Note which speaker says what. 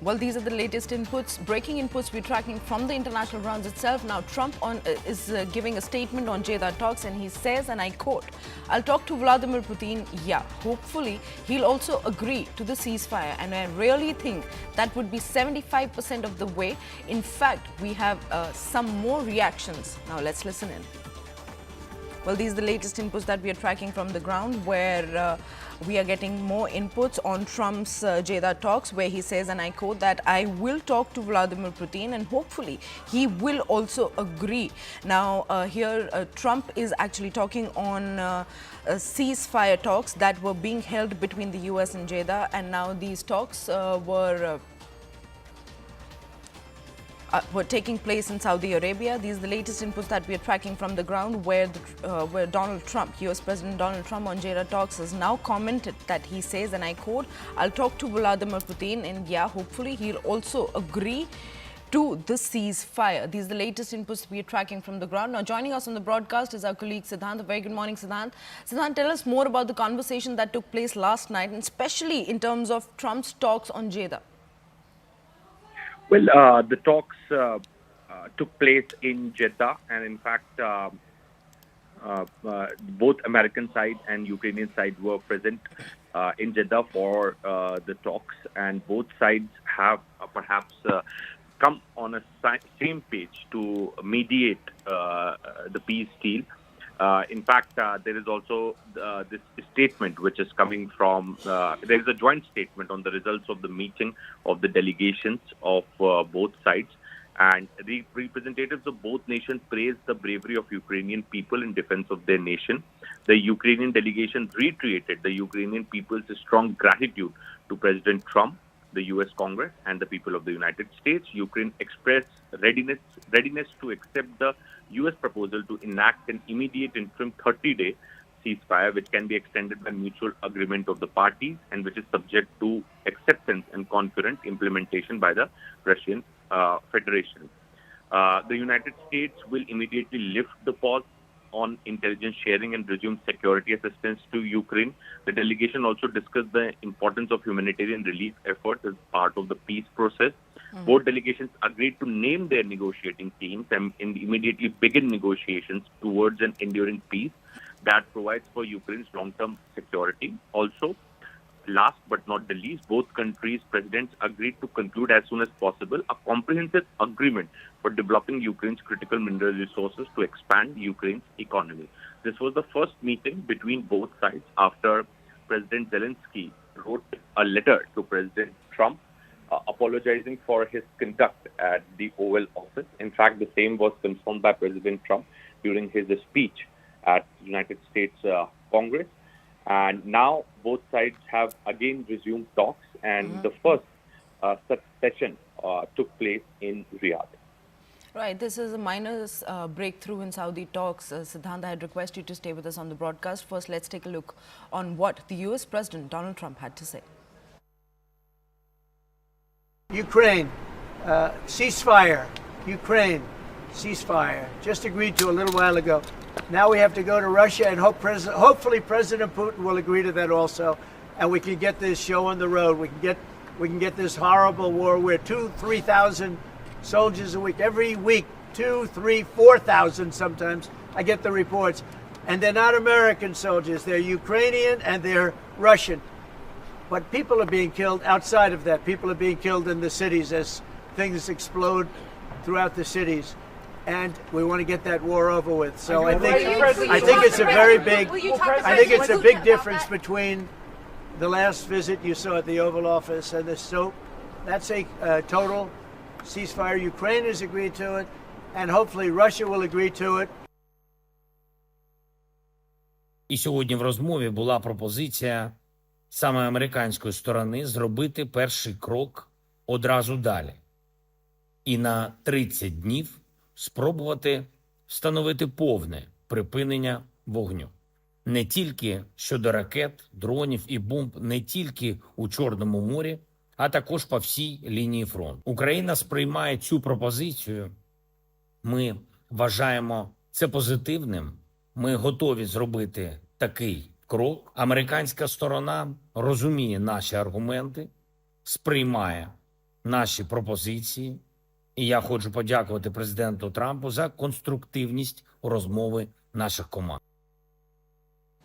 Speaker 1: Well, these are the latest inputs, breaking inputs we're tracking from the international grounds itself. Now, Trump is giving a statement on Jeddah talks, and he says, and I quote, "I'll talk to Vladimir Putin, yeah. Hopefully, he'll also agree to the ceasefire. And I really think that would be 75% of the way. In fact, we have some more reactions." Now, let's listen in. Well, these are the latest inputs that we are tracking from the ground, where we are getting more inputs on Trump's Jeddah talks, where he says, and I quote, that I will talk to Vladimir Putin and hopefully he will also agree. Now, here Trump is actually talking on ceasefire talks that were being held between the US and Jeddah, and now these talks were taking place in Saudi Arabia. These are the latest inputs that we are tracking from the ground, where Donald Trump, US President Donald Trump on Jeddah talks, has now commented that he says, and I quote, "I'll talk to Vladimir Putin and yeah, hopefully he'll also agree to the ceasefire." These are the latest inputs we are tracking from the ground. Now, joining us on the broadcast is our colleague Siddhant. A very good morning, Siddhant. Siddhant, tell us more about the conversation that took place last night, and especially in terms of Trump's talks on Jeddah.
Speaker 2: Well, the talks took place in Jeddah, and in fact, both American side and Ukrainian side were present in Jeddah for the talks, and both sides have perhaps come on a same page to mediate the peace deal. In fact, there is also this statement which is coming from, there is a joint statement on the results of the meeting of the delegations of both sides. And the representatives of both nations praised the bravery of Ukrainian people in defense of their nation. The Ukrainian delegation reiterated the Ukrainian people's strong gratitude to President Trump, the U.S. Congress, and the people of the United States. Ukraine expressed readiness to accept the U.S. proposal to enact an immediate interim 30-day ceasefire, which can be extended by mutual agreement of the parties and which is subject to acceptance and concurrent implementation by the Russian Federation. The United States will immediately lift the pause on intelligence sharing and resume security assistance to Ukraine. The delegation also discussed the importance of humanitarian relief efforts as part of the peace process. Both delegations agreed to name their negotiating teams and immediately begin negotiations towards an enduring peace that provides for Ukraine's long-term security. Also, last but not the least, both countries' presidents agreed to conclude as soon as possible a comprehensive agreement for developing Ukraine's critical mineral resources to expand Ukraine's economy. This was the first meeting between both sides after President Zelensky wrote a letter to President Trump apologizing for his conduct at the Oval Office. In fact, the same was confirmed by President Trump during his speech at the United States Congress. And now both sides have again resumed talks, and the first such session took place in Riyadh.
Speaker 1: Right, this is a minor breakthrough in Saudi talks. Siddhant, I had requested you to stay with us on the broadcast. First, let's take a look on what the US President Donald Trump had to say.
Speaker 3: Ukraine, ceasefire. Ukraine, ceasefire. Just agreed to a little while ago. Now we have to go to Russia and hopefully President Putin will agree to that also, and we can get this show on the road. We can get this horrible war where 2,000-3,000 soldiers a week, every week, 2,000, 3,000, 4,000 sometimes. I get the reports, and they're not American soldiers. They're Ukrainian and they're Russian. But people are being killed outside of that. People are being killed in the cities as things explode throughout the cities. And we want to get that war over with. So I think it's a very big, I think it's a big difference between the last visit you saw at the Oval Office and this. So that's a total ceasefire. Ukraine has agreed to it, and hopefully Russia will agree to it.
Speaker 4: І сьогодні в розмові була пропозиція саме американської сторони зробити перший крок одразу далі. І на 30 днів спробувати встановити повне припинення вогню. Не тільки щодо ракет, дронів і бомб, не тільки у Чорному морі, а також по всій лінії фронту. Україна сприймає цю пропозицію. Ми вважаємо це позитивним. Ми готові зробити такий крок. Американська сторона розуміє наші аргументи, сприймає наші пропозиції. І я хочу подякувати президенту Трампу за конструктивність у розмови наших команд.